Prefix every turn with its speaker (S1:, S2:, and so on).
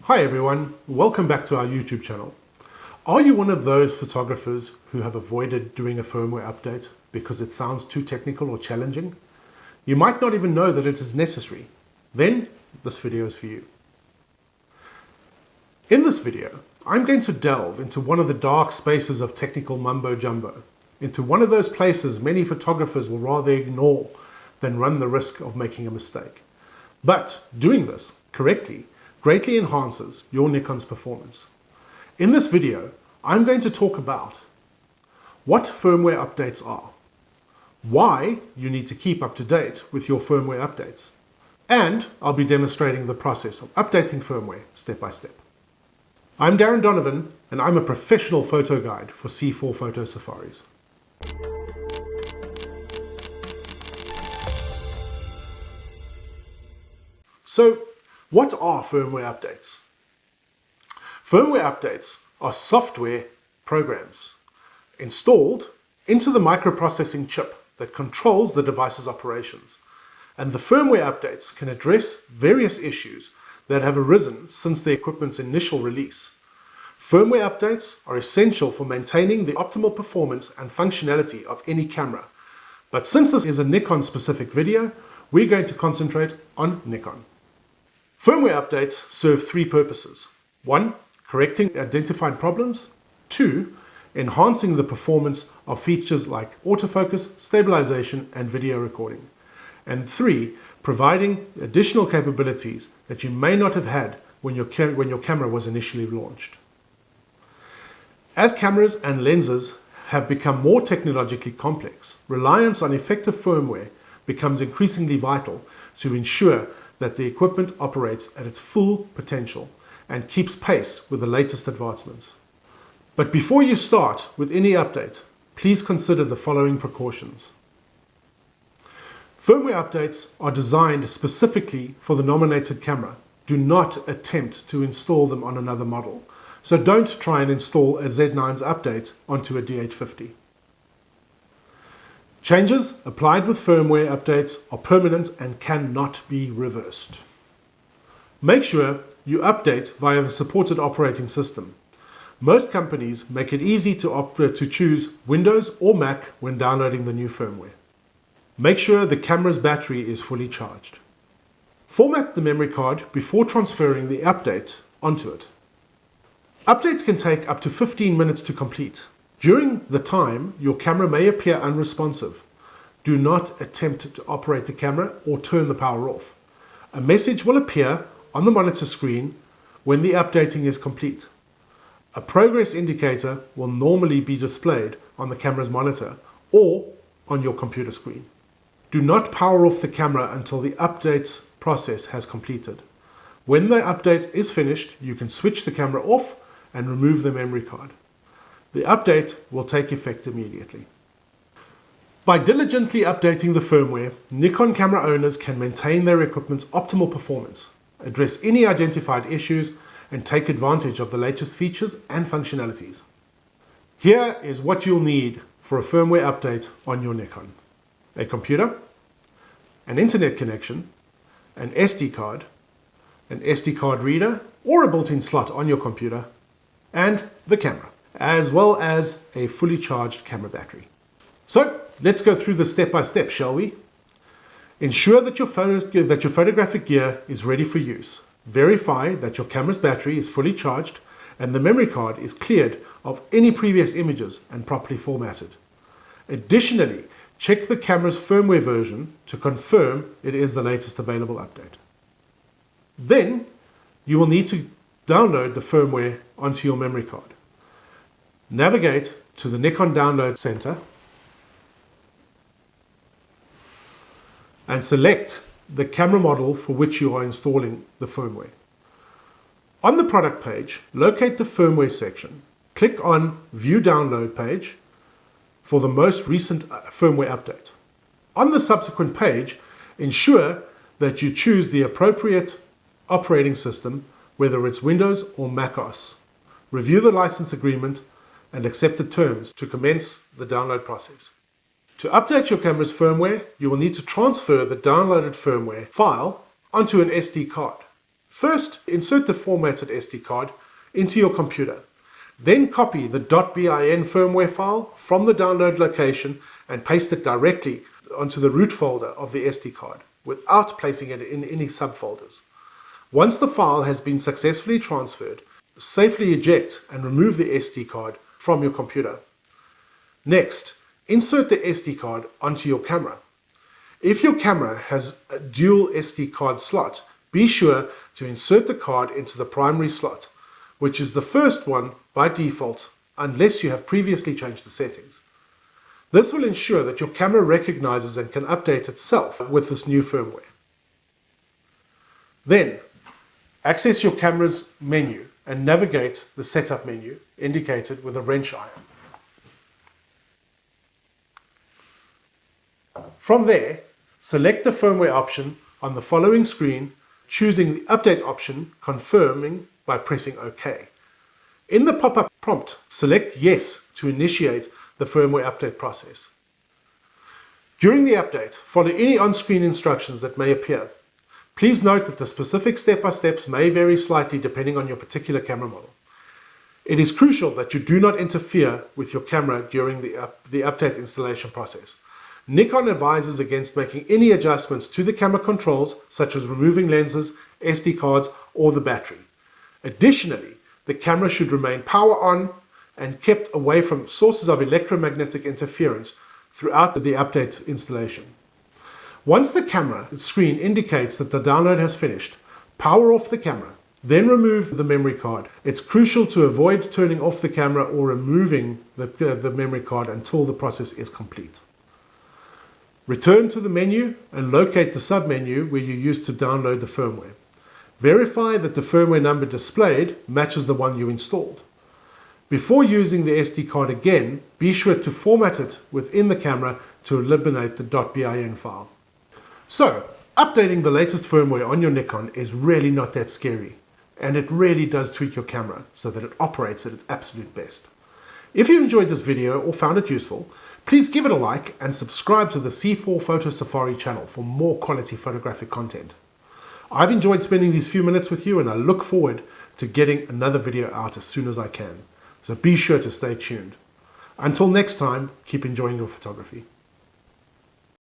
S1: Hi everyone, welcome back to our YouTube channel. Are you one of those photographers who have avoided doing a firmware update because it sounds too technical or challenging? You might not even know that it is necessary. Then this video is for you. In this video, I'm going to delve into one of the dark spaces of technical mumbo jumbo, into one of those places many photographers will rather ignore than run the risk of making a mistake. But doing this correctly greatly enhances your Nikon's performance. In this video, I'm going to talk about what firmware updates are, why you need to keep up to date with your firmware updates, and I'll be demonstrating the process of updating firmware step by step. I'm Darren Donovan, and I'm a professional photo guide for C4 Photo Safaris. So, what are firmware updates? Firmware updates are software programs installed into the microprocessing chip that controls the device's operations. And the firmware updates can address various issues that have arisen since the equipment's initial release. Firmware updates are essential for maintaining the optimal performance and functionality of any camera. But since this is a Nikon-specific video, we're going to concentrate on Nikon. Firmware updates serve three purposes. 1. Correcting identified problems. 2. Enhancing the performance of features like autofocus, stabilization, and video recording. And 3. Providing additional capabilities that you may not have had when your camera was initially launched. As cameras and lenses have become more technologically complex, reliance on effective firmware becomes increasingly vital to ensure that the equipment operates at its full potential and keeps pace with the latest advancements. But before you start with any update, please consider the following precautions. Firmware updates are designed specifically for the nominated camera. Do not attempt to install them on another model. So don't try and install a Z9's update onto a D850. Changes applied with firmware updates are permanent and cannot be reversed. Make sure you update via the supported operating system. Most companies make it easy to choose Windows or Mac when downloading the new firmware. Make sure the camera's battery is fully charged. Format the memory card before transferring the update onto it. Updates can take up to 15 minutes to complete. During the time, your camera may appear unresponsive. Do not attempt to operate the camera or turn the power off. A message will appear on the monitor screen when the updating is complete. A progress indicator will normally be displayed on the camera's monitor or on your computer screen. Do not power off the camera until the updates process has completed. When the update is finished, you can switch the camera off and remove the memory card. The update will take effect immediately. By diligently updating the firmware, Nikon camera owners can maintain their equipment's optimal performance, address any identified issues, and take advantage of the latest features and functionalities. Here is what you'll need for a firmware update on your Nikon: a computer, an internet connection, an SD card, an SD card reader or a built-in slot on your computer, and the camera, as well as a fully charged camera battery. So let's go through this step by step, shall we? Ensure that your photographic gear is ready for use. Verify that your camera's battery is fully charged and the memory card is cleared of any previous images and properly formatted. Additionally, check the camera's firmware version to confirm it is the latest available update. Then you will need to download the firmware onto your memory card. Navigate to the Nikon Download Center and select the camera model for which you are installing the firmware. On the product page, locate the firmware section. Click on View Download page for the most recent firmware update. On the subsequent page, ensure that you choose the appropriate operating system, whether it's Windows or Mac OS. Review the license agreement and accepted terms to commence the download process. To update your camera's firmware, you will need to transfer the downloaded firmware file onto an SD card. First, insert the formatted SD card into your computer. Then copy the .bin firmware file from the download location and paste it directly onto the root folder of the SD card without placing it in any subfolders. Once the file has been successfully transferred, safely eject and remove the SD card from your computer. Next, insert the SD card onto your camera. If your camera has a dual SD card slot, be sure to insert the card into the primary slot, which is the first one by default unless you have previously changed the settings. This will ensure that your camera recognizes and can update itself with this new firmware. Then, access your camera's menu and navigate the setup menu indicated with a wrench iron. From there, select the firmware option on the following screen, choosing the update option, confirming by pressing OK. In the pop-up prompt, select Yes to initiate the firmware update process. During the update, follow any on-screen instructions that may appear. Please note that the specific step-by-steps may vary slightly depending on your particular camera model. It is crucial that you do not interfere with your camera during the update installation process. Nikon advises against making any adjustments to the camera controls, such as removing lenses, SD cards, or the battery. Additionally, the camera should remain power on and kept away from sources of electromagnetic interference throughout the update installation. Once the camera screen indicates that the download has finished, power off the camera, then remove the memory card. It's crucial to avoid turning off the camera or removing the memory card until the process is complete. Return to the menu and locate the submenu where you used to download the firmware. Verify that the firmware number displayed matches the one you installed. Before using the SD card again, be sure to format it within the camera to eliminate the .bin file. So, updating the latest firmware on your Nikon is really not that scary, and it really does tweak your camera so that it operates at its absolute best. If you enjoyed this video or found it useful, please give it a like and subscribe to the C4 Photo Safari channel for more quality photographic content. I've enjoyed spending these few minutes with you, and I look forward to getting another video out as soon as I can. So be sure to stay tuned. Until next time, keep enjoying your photography.